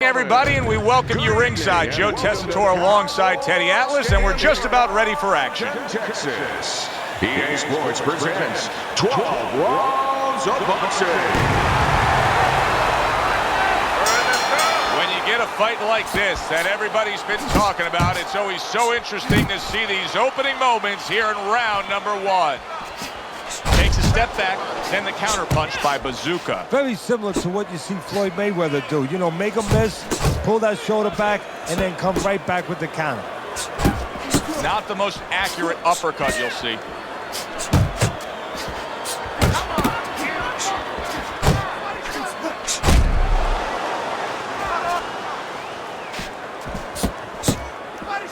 Everybody, and we welcome you ringside. Joe Tessitore alongside Teddy Atlas, and we're just about ready for action. Texas. EA Sports presents 12 rounds of boxing. When you get a fight like this that everybody's been talking about, it's always so interesting to see these opening moments here in round number one. Takes a step back, then the counter punch by Bazooka. Very similar to what you see Floyd Mayweather do. You know, make a miss, pull that shoulder back, and then come right back with the counter. Not the most accurate uppercut you'll see.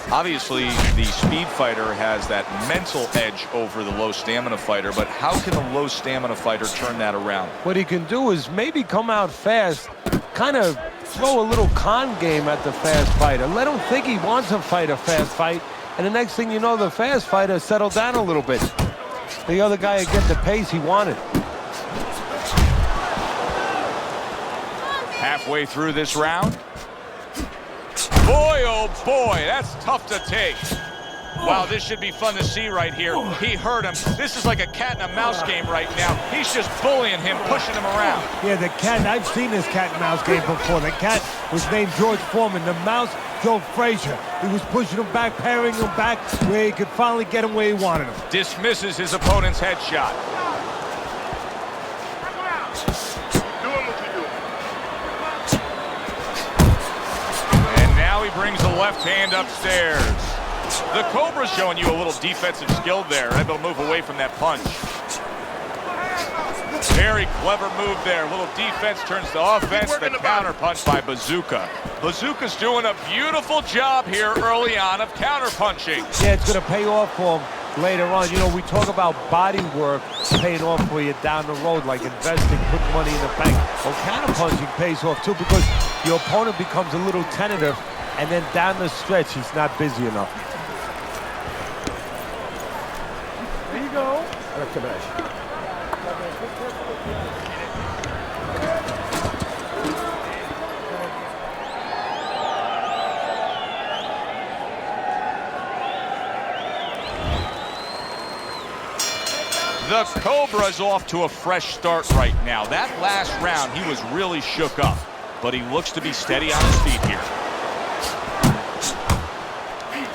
Obviously, the speed fighter has that mental edge over the low stamina fighter, but how can the low stamina fighter turn that around? What he can do is maybe come out fast, kind of throw a little con game at the fast fighter. Let him think he wants to fight a fast fight, and the next thing you know, the fast fighter settled down a little bit. The other guy would get the pace he wanted. Halfway through this round. Boy, oh boy, that's tough to take. Wow, this should be fun to see right here. He hurt him. This is like a cat and a mouse game right now. He's just bullying him, pushing him around. Yeah, the cat, I've seen this cat and mouse game before. The cat was named George Foreman. The mouse, Joe Frazier. He was pushing him back, parrying him back, where he could finally get him where he wanted him. Dismisses his opponent's headshot. He brings the left hand upstairs. The Cobra's showing you a little defensive skill there, able to move away from that punch. Very clever move there. A little defense turns to offense. The counter punch by Bazooka. Bazooka's doing a beautiful job here early on of counter punching. Yeah, it's going to pay off for him later on. You know, we talk about body work paying off for you down the road, like investing, putting money in the bank. Well, counter punching pays off too, because your opponent becomes a little tentative, and then down the stretch, he's not busy enough. There you go. The Cobra's off to a fresh start right now. That last round, he was really shook up, but he looks to be steady on his feet here.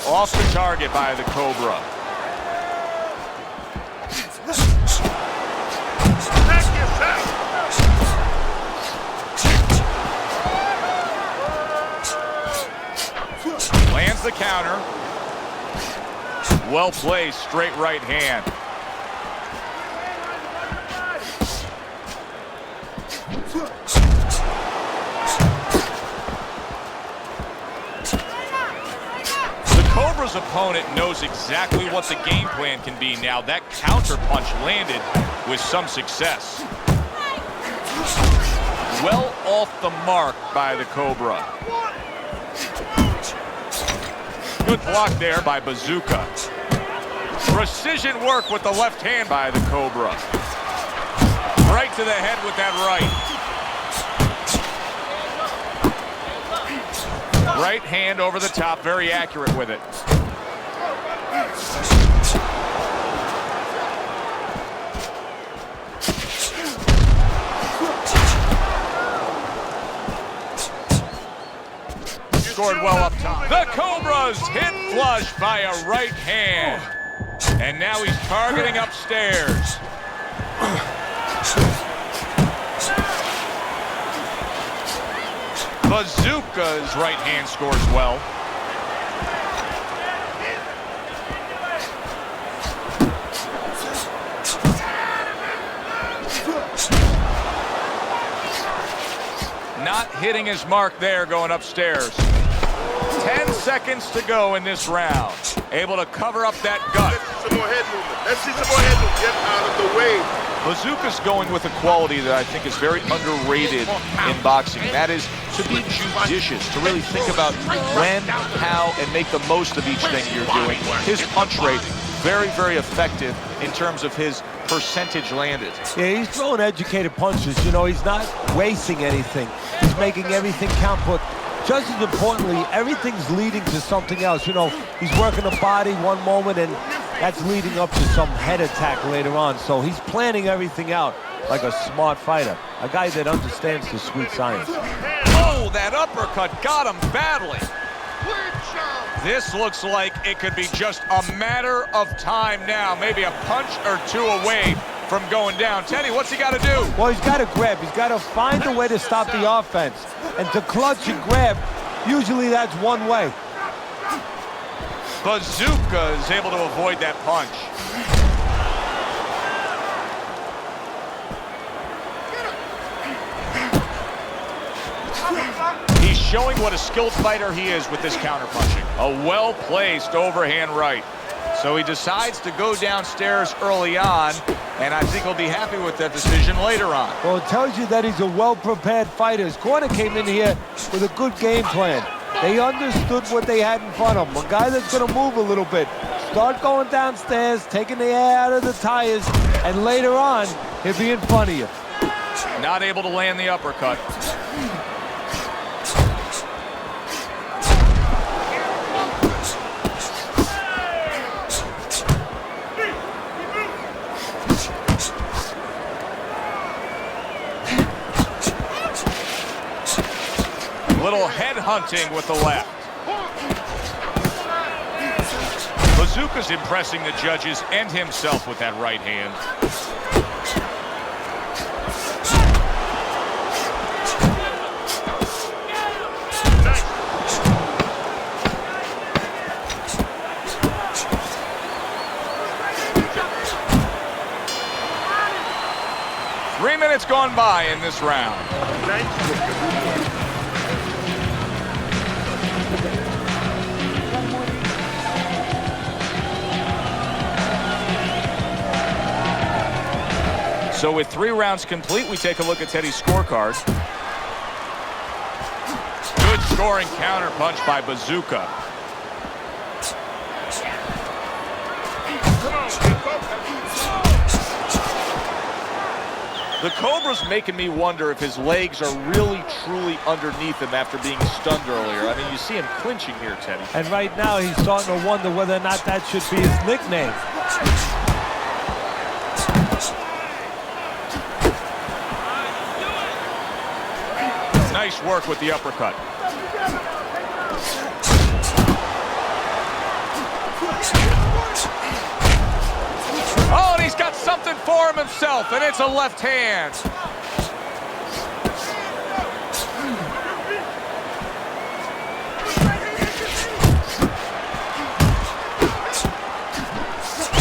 Off the target by the Cobra. Lands the counter. Well placed, straight right hand. Cobra's opponent knows exactly what the game plan can be now. That counter punch landed with some success. Well off the mark by the Cobra. Good block there by Bazooka. Precision work with the left hand by the Cobra. Right to the head with that right. Right hand over the top, very accurate with it. Scored well up top. The Cobra's hit flush by a right hand. And now he's targeting upstairs. Bazooka's right hand scores well. Not hitting his mark there, going upstairs. 10 seconds to go in this round. Able to cover up that gut. Let's see some more head movement. Let's see some more head movement. Get out of the way. Bazooka's going with a quality that I think is very underrated in boxing. That is to be judicious, to really think about when, how, and make the most of each thing you're doing. His punch rate, very, very effective in terms of his percentage landed. Yeah, he's throwing educated punches. You know, he's not wasting anything. He's making everything count, but just as importantly, everything's leading to something else. You know, he's working the body one moment, and that's leading up to some head attack later on. So he's planning everything out like a smart fighter, a guy that understands the sweet science. Oh, that uppercut got him badly. This looks like it could be just a matter of time now, maybe a punch or two away from going down. Teddy, what's he got to do? Well, he's got to grab. He's got to find a way to stop the offense. And to clutch and grab, usually that's one way. Bazooka is able to avoid that punch. He's showing what a skilled fighter he is with this counterpunching. A well-placed overhand right. So he decides to go downstairs early on, and I think he'll be happy with that decision later on. Well, it tells you that he's a well-prepared fighter. His corner came in here with a good game plan. They understood what they had in front of them. A guy that's going to move a little bit. Start going downstairs, taking the air out of the tires, and later on, he'll be in front of you. Not able to land the uppercut. Little head hunting with the left. Bazooka's impressing the judges and himself with that right hand. Three minutes gone by in this round. So with 3 rounds complete, we take a look at Teddy's scorecard. Good scoring counter punch by Bazooka. The Cobra's making me wonder if his legs are really, truly underneath him after being stunned earlier. I mean, you see him clinching here, Teddy. And right now, he's starting to wonder whether or not that should be his nickname. Nice work with the uppercut. Oh, and he's got something for him himself, and it's a left hand.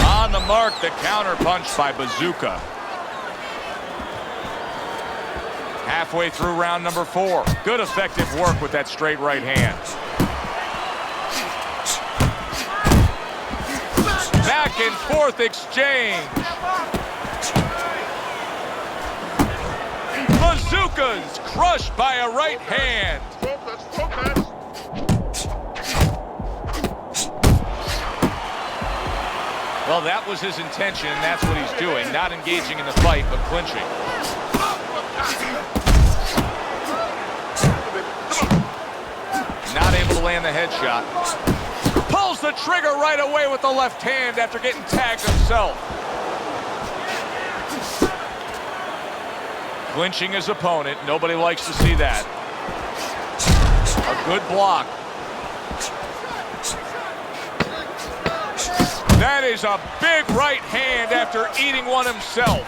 On the mark, the counter punch by Bazooka. Halfway through round number 4. Good effective work with that straight right hand. Back and forth exchange. Bazooka's crushed by a right hand. Well, that was his intention, and that's what he's doing. Not engaging in the fight, but clinching. Not able to land the headshot. Pulls the trigger right away with the left hand after getting tagged himself. Clinching his opponent. Nobody likes to see that. A good block. That is a big right hand after eating one himself.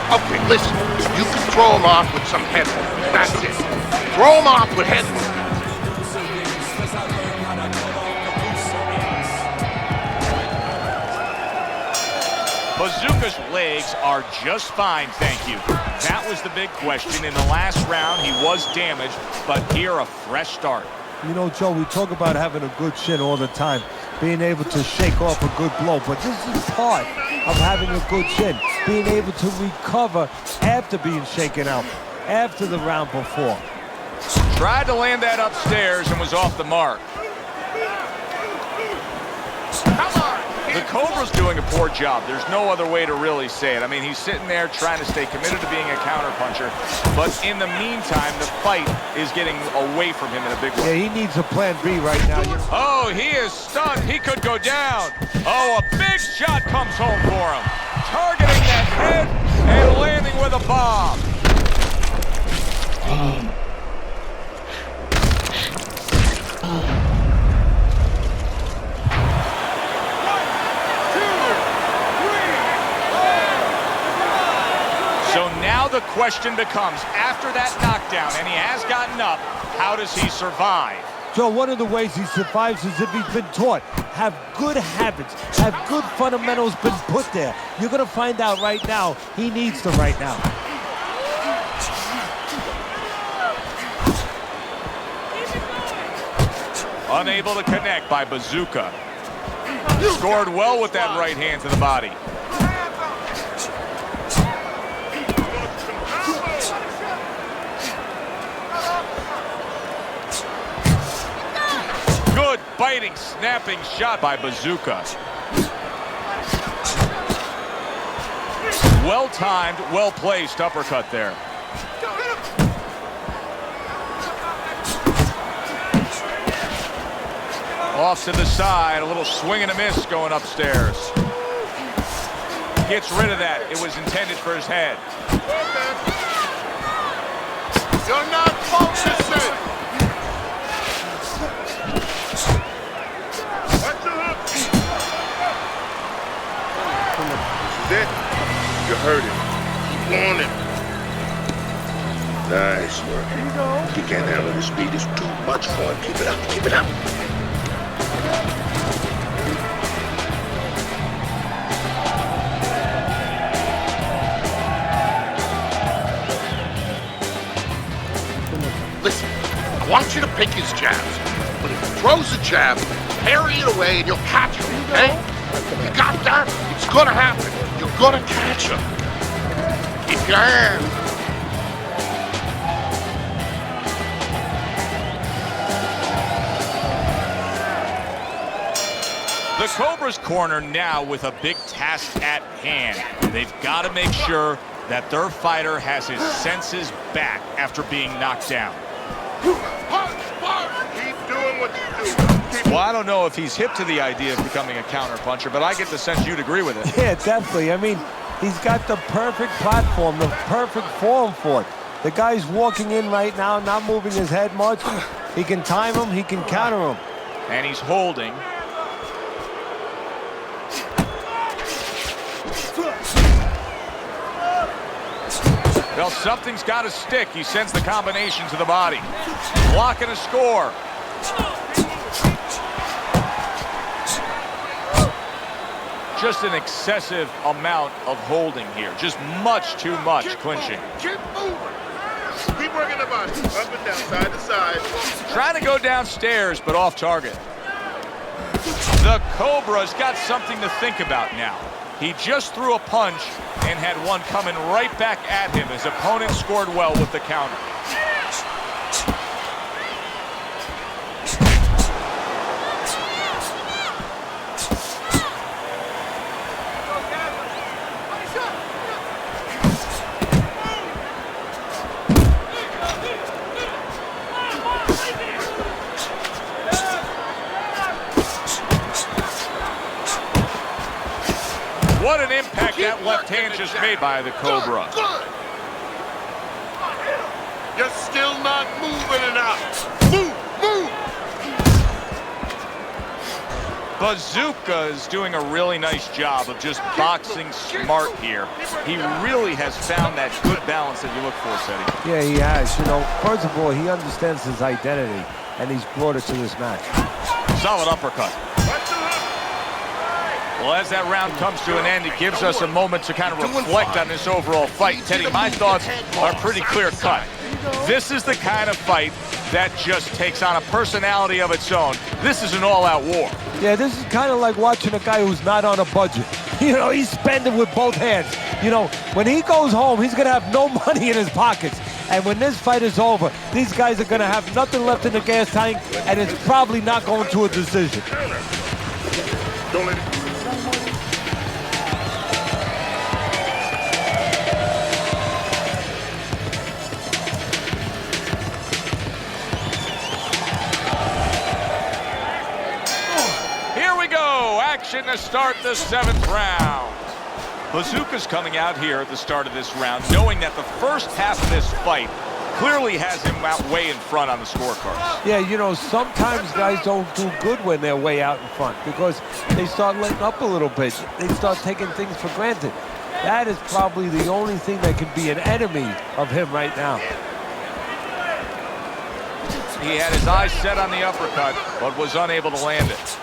Okay, listen. You can throw him off with some head movement. That's it. Throw him off with head movement. Bazooka's legs are just fine, thank you. That was the big question. In the last round, he was damaged, but here a fresh start. You know, Joe, we talk about having a good chin all the time, being able to shake off a good blow, but this is part of having a good chin, being able to recover after being shaken out, after the round before. Tried to land that upstairs and was off the mark. The The Cobra's doing a poor job. There's no other way to really say it. I mean, he's sitting there trying to stay committed to being a counterpuncher, but in the meantime, the fight is getting away from him in a big way. Yeah, he needs a plan B right now. Oh, he is stunned. He could go down. Oh, a big shot comes home for him. Targeting that head and landing with a bomb. So now the question becomes, after that knockdown, and he has gotten up, how does he survive? Joe, one of the ways he survives is if he's been taught. Have good habits, have good fundamentals been put there. You're going to find out right now, he needs them right now. Unable to connect by Bazooka. Scored well with that right hand to the body. Good biting, snapping shot by Bazooka. Well-timed, well-placed uppercut there. Off to the side, a little swing and a miss going upstairs. Gets rid of that. It was intended for his head. You're not focusing. Watch the hook. This is it. You heard it. Keep on it. Nice work. You can't handle the speed. It's too much for him. Keep it up. Keep it up. Listen, I want you to pick his jabs. But if he throws a jab, parry it away and you'll catch him, okay? You got that? It's gonna happen. You're gonna catch him. Keep your hand. The Cobra's corner now with a big task at hand. They've got to make sure that their fighter has his senses back after being knocked down. Keep doing what you do. Well, I don't know if he's hip to the idea of becoming a counterpuncher, but I get the sense you'd agree with it. Yeah, definitely. I mean, he's got the perfect platform, the perfect form for it. The guy's walking in right now, not moving his head much. He can time him, he can counter him. And he's holding. Well, something's got to stick. He sends the combination to the body. Blocking a score. Just an excessive amount of holding here. Just much too much clinching. Keep moving. Keep working the body. Up and down, side to side. Trying to go downstairs, but off target. The Cobra's got something to think about now. He just threw a punch and had one coming right back at him. His opponent scored well with the counter. What an impact that left hand just made by the Cobra. Good. You're still not moving enough. Move, move. Bazooka is doing a really nice job of just boxing smart here. He really has found that good balance that you look for, Seti. Yeah, he has. You know, first of all, he understands his identity, and he's brought it to this match. Solid uppercut. Well, as that round comes to an end, it gives us a moment to kind of reflect on this overall fight. Teddy, my thoughts are pretty clear-cut. This is the kind of fight that just takes on a personality of its own. This is an all-out war. Yeah, this is kind of like watching a guy who's not on a budget. You know, he's spending with both hands. You know, when he goes home, he's going to have no money in his pockets. And when this fight is over, these guys are going to have nothing left in the gas tank, and it's probably not going to a decision. Don't let it. action to start the 7th round. Bazooka's coming out here at the start of this round, knowing that the first half of this fight clearly has him out way in front on the scorecards. Yeah, you know, sometimes guys don't do good when they're way out in front because they start letting up a little bit. They start taking things for granted. That is probably the only thing that could be an enemy of him right now. He had his eyes set on the uppercut, but was unable to land it.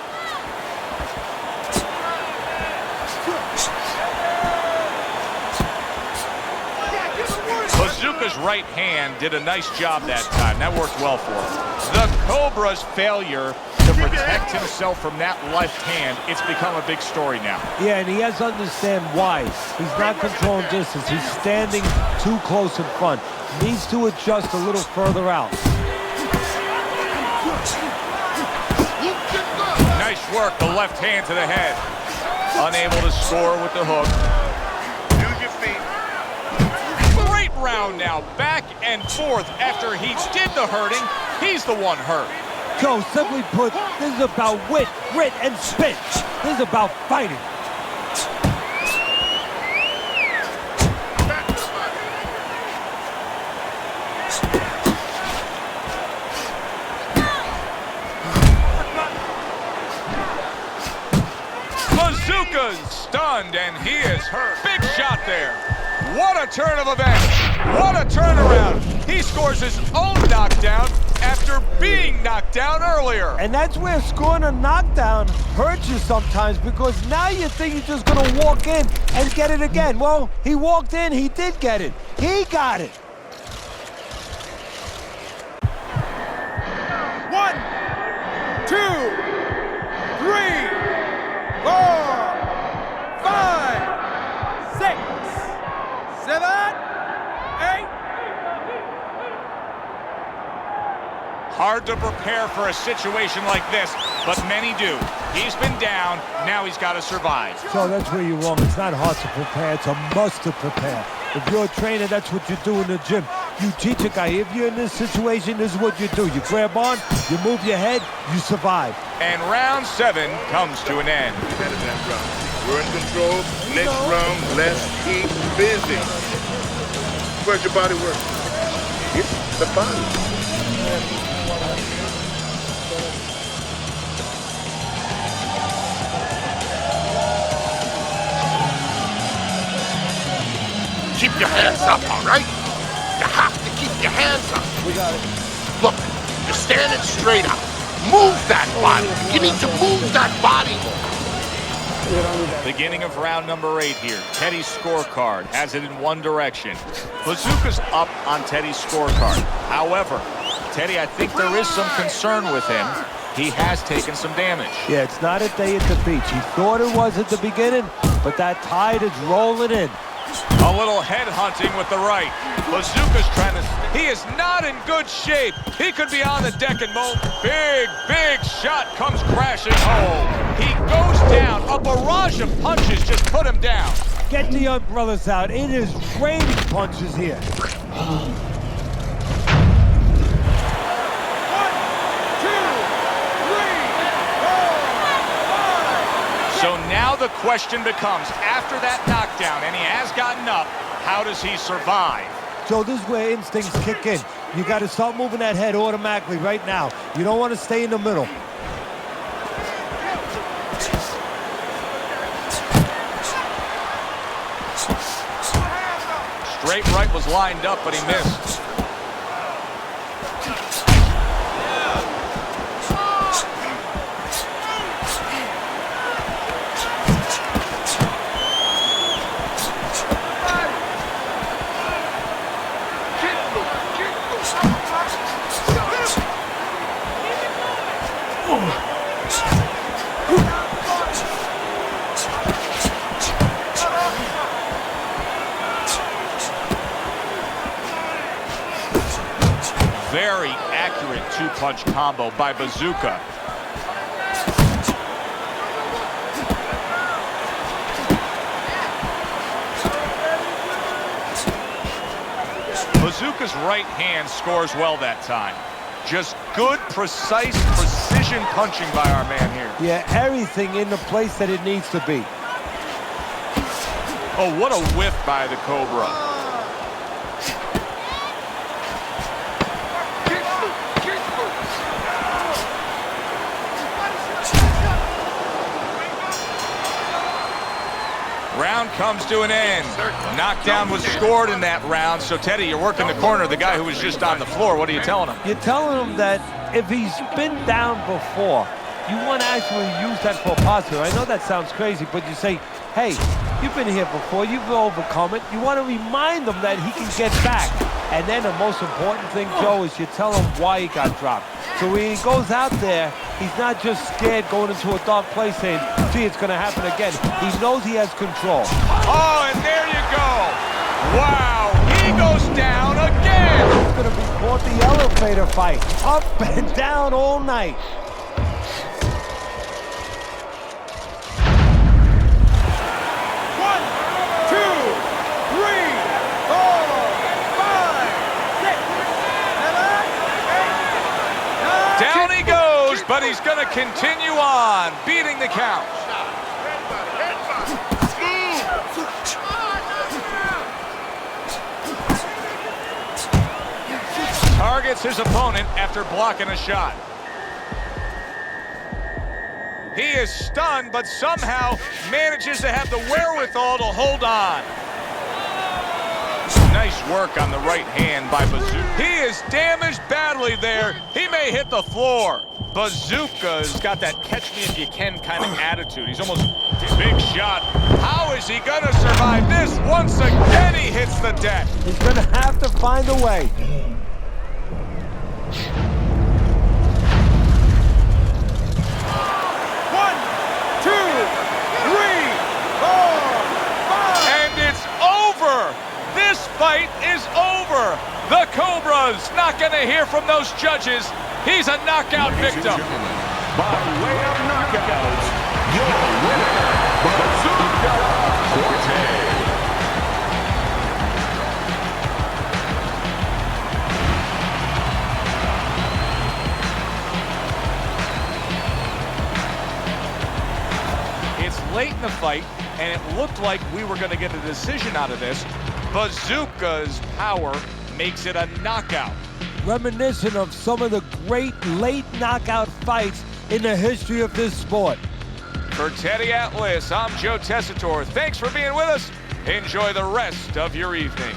Bazooka's right hand did a nice job that time. That worked well for him. The Cobra's failure to protect himself from that left hand, it's become a big story now. Yeah, and he has to understand why. He's not controlling distance. He's standing too close in front. Needs to adjust a little further out. Nice work, the left hand to the head. Unable to score with the hook. Use your feet. Great round now, back and forth. After he did the hurting, he's the one hurt. Joe, simply put, this is about wit, grit, and spit. This is about fighting. Bazooka's stunned, and he is hurt. Big shot there. What a turn of events. What a turnaround. He scores his own knockdown after being knocked down earlier. And that's where scoring a knockdown hurts you sometimes, because now you think you're just going to walk in and get it again. Well, he walked in, he did get it. He got it. 1, 2, 3, 4, 5, 6, 7, 8. Hard to prepare for a situation like this, but many do. He's been down, now he's got to survive. So that's where you're wrong. It's not hard to prepare, it's a must to prepare. If you're a trainer, that's what you do in the gym. You teach a guy, if you're in this situation, this is what you do. You grab on, you move your head, you survive. And round 7 comes to an end. Better than round. We're in control. Next round, let's keep busy. Where's your body work? It's the body. Keep your hands up, all right? You have to keep your hands up. We got it. Look, you're standing straight up. Move that body. You need to move that body. Beginning of round number 8 here. Teddy's scorecard has it in one direction. Bazooka's up on Teddy's scorecard. However, Teddy, I think there is some concern with him. He has taken some damage. Yeah, it's not a day at the beach. He thought it was at the beginning, but that tide is rolling in. A little head hunting with the right. Bazooka's trying to... He is not in good shape. He could be on the deck and mold. Big shot comes crashing home. He goes down. A barrage of punches just put him down. Get the young brothers out. It is raining punches here. 1, 2, 3, 4, 5. So now the question becomes, after that knockdown, and he has gotten up, how does he survive? So this is where instincts kick in. You got to start moving that head automatically right now. You don't want to stay in the middle. Straight right was lined up, but he missed. Very accurate two-punch combo by Bazooka. Bazooka's right hand scores well that time. Just good, precise precision. precision punching by our man here. Yeah, everything in the place that it needs to be. Oh, what a whiff by the Cobra. Round comes to an end. Knockdown was scored in that round. So, Teddy, you're working the corner, the guy who was just on the floor. What are you telling him? You're telling him that if he's been down before, you want to actually use that for positive. I know that sounds crazy, but you say, hey, you've been here before, you've overcome it. You want to remind him that he can get back. And then the most important thing, Joe, is you tell him why he got dropped. So when he goes out there, he's not just scared going into a dark place saying, gee, it's going to happen again. He knows he has control. Oh, and there you go. Wow, he goes down again. It's going to be Quartey elevator fight. Up and down all night. Down he goes, but he's going to continue on, beating the count. Targets his opponent after blocking a shot. He is stunned, but somehow manages to have the wherewithal to hold on. Nice work on the right hand by Bazooka. He is damaged badly there. He may hit the floor. Bazooka's got that catch-me-if-you-can kind of attitude. He's almost big shot. How is he going to survive this? Once again, he hits the deck. He's going to have to find a way. One, two, three, four, five. And it's over. This fight is over. The Cobra's not going to hear from those judges. He's a knockout victim. By way of knockout, your winner, Bazooka Quartey. It's late in the fight, and it looked like we were going to get a decision out of this. Bazooka's power makes it a knockout. Reminiscent of some of the great late knockout fights in the history of this sport. For Teddy Atlas, I'm Joe Tessitore. Thanks for being with us. Enjoy the rest of your evening.